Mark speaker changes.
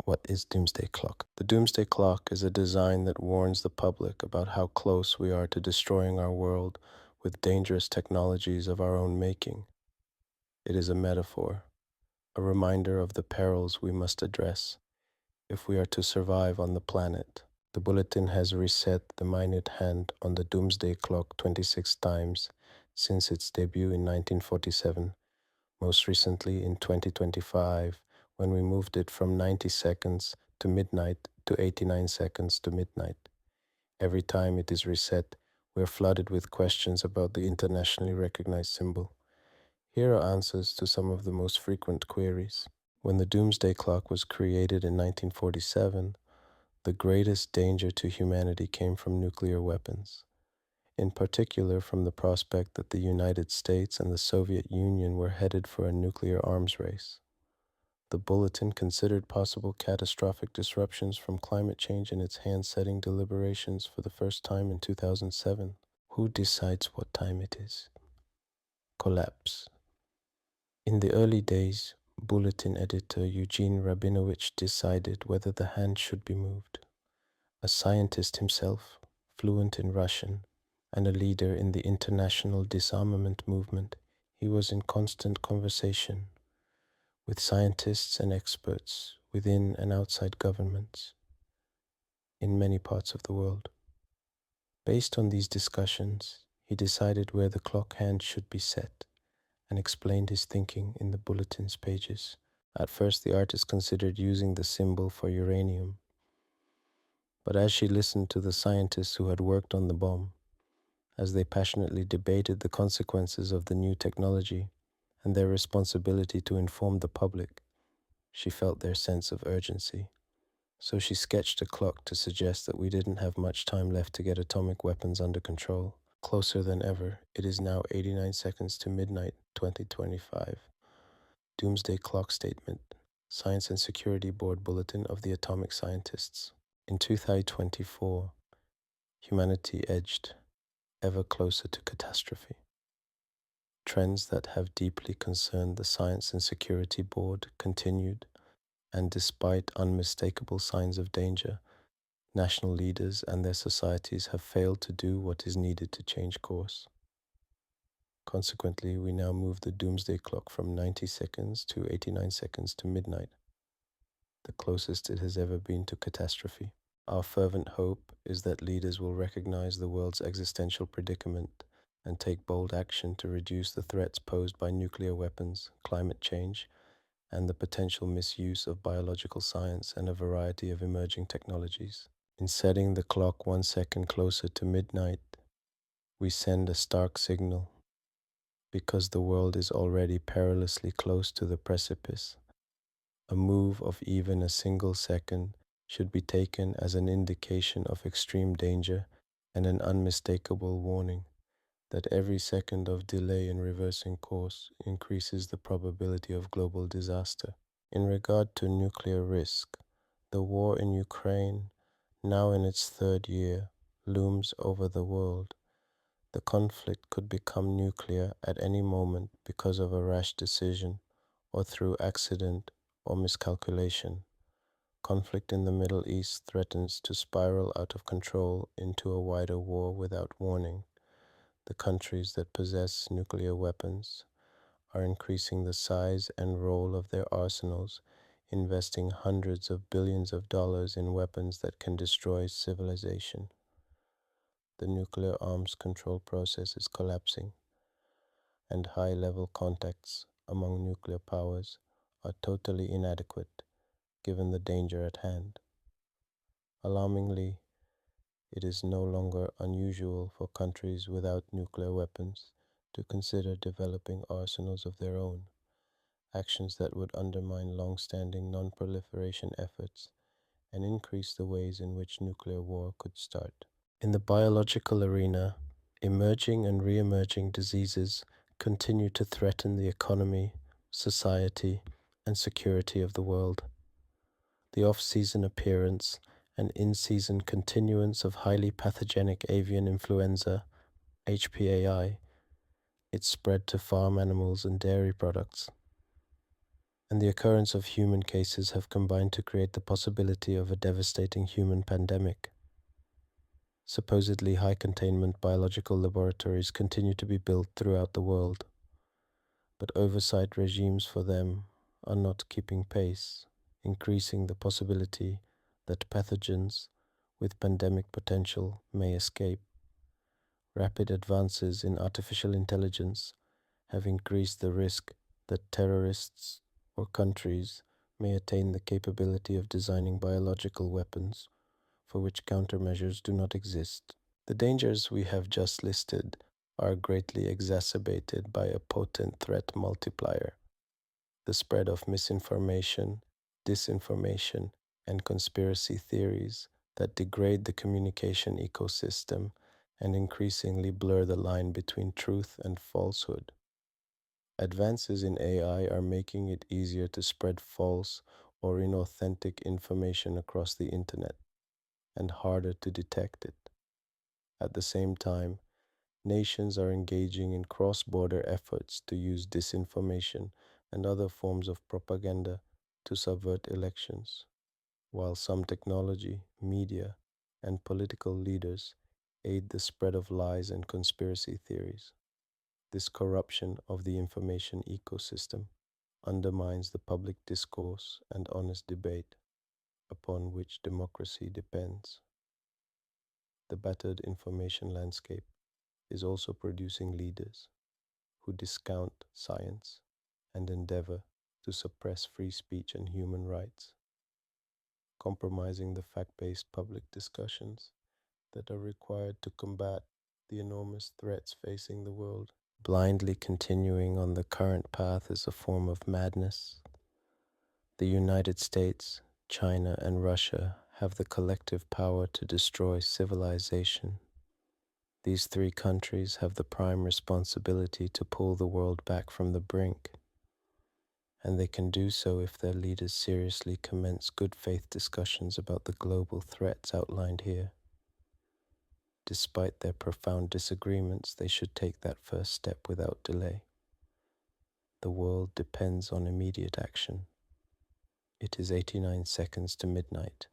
Speaker 1: What is Doomsday Clock? The Doomsday Clock is a design that warns the public about how close we are to destroying our world with dangerous technologies of our own making. It is a metaphor, a reminder of the perils we must address if we are to survive on the planet. The bulletin has reset the minute hand on the Doomsday Clock 26 times since its debut in 1947, most recently in 2025, when we moved it from 90 seconds to midnight to 89 seconds to midnight. Every time it is reset, we are flooded with questions about the internationally recognized symbol. Here are answers to some of the most frequent queries. When the Doomsday Clock was created in 1947, the greatest danger to humanity came from nuclear weapons, in particular from the prospect that the United States and the Soviet Union were headed for a nuclear arms race. The bulletin considered possible catastrophic disruptions from climate change in its hand-setting deliberations for the first time in 2007. Who decides what time it is? Collapse. In the early days, bulletin editor Eugene Rabinovich decided whether the hand should be moved. A scientist himself, fluent in Russian, and a leader in the international disarmament movement, he was in constant conversation with scientists and experts within and outside governments in many parts of the world. Based on these discussions, he decided where the clock hand should be set and explained his thinking in the bulletin's pages. At first, the artist considered using the symbol for uranium, but as she listened to the scientists who had worked on the bomb, as they passionately debated the consequences of the new technology and their responsibility to inform the public, she felt their sense of urgency. So she sketched a clock to suggest that we didn't have much time left to get atomic weapons under control. Closer than ever, it is now 89 seconds to midnight 2025. Doomsday Clock Statement, Science and Security Board Bulletin of the Atomic Scientists. In 2024, humanity edged ever closer to catastrophe. Trends that have deeply concerned the Science and Security Board continued, and despite unmistakable signs of danger, national leaders and their societies have failed to do what is needed to change course. Consequently, we now move the Doomsday Clock from 90 seconds to 89 seconds to midnight, the closest it has ever been to catastrophe. Our fervent hope is that leaders will recognize the world's existential predicament and take bold action to reduce the threats posed by nuclear weapons, climate change, and the potential misuse of biological science and a variety of emerging technologies. In setting the clock 1 second closer to midnight, we send a stark signal. Because the world is already perilously close to the precipice, a move of even a single second should be taken as an indication of extreme danger and an unmistakable warning that every second of delay in reversing course increases the probability of global disaster. In regard to nuclear risk, the war in Ukraine, now in its third year, looms over the world. The conflict could become nuclear at any moment because of a rash decision or through accident or miscalculation. Conflict in the Middle East threatens to spiral out of control into a wider war without warning. The countries that possess nuclear weapons are increasing the size and role of their arsenals, investing hundreds of billions of dollars in weapons that can destroy civilization. The nuclear arms control process is collapsing, and high-level contacts among nuclear powers are totally inadequate given the danger at hand. Alarmingly, it is no longer unusual for countries without nuclear weapons to consider developing arsenals of their own, actions that would undermine long-standing non-proliferation efforts and increase the ways in which nuclear war could start. In the biological arena, emerging and re-emerging diseases continue to threaten the economy, society, and security of the world. The off-season appearance and in-season continuance of highly pathogenic avian influenza, HPAI, its spread to farm animals and dairy products, and the occurrence of human cases have combined to create the possibility of a devastating human pandemic. Supposedly high containment biological laboratories continue to be built throughout the world, but oversight regimes for them are not keeping pace, increasing the possibility that pathogens with pandemic potential may escape. Rapid advances in artificial intelligence have increased the risk that terrorists or countries may attain the capability of designing biological weapons for which countermeasures do not exist. The dangers we have just listed are greatly exacerbated by a potent threat multiplier: the spread of misinformation, disinformation, and conspiracy theories that degrade the communication ecosystem and increasingly blur the line between truth and falsehood. Advances in AI are making it easier to spread false or inauthentic information across the internet and harder to detect it. At the same time, nations are engaging in cross-border efforts to use disinformation and other forms of propaganda to subvert elections, while some technology, media, and political leaders aid the spread of lies and conspiracy theories. This corruption of the information ecosystem undermines the public discourse and honest debate upon which democracy depends. The battered information landscape is also producing leaders who discount science and endeavor to suppress free speech and human rights, compromising the fact-based public discussions that are required to combat the enormous threats facing the world. Blindly continuing on the current path is a form of madness. The United States, China, and Russia have the collective power to destroy civilization. These three countries have the prime responsibility to pull the world back from the brink, and they can do so if their leaders seriously commence good faith discussions about the global threats outlined here. Despite their profound disagreements, they should take that first step without delay. The world depends on immediate action. It is 89 seconds to midnight.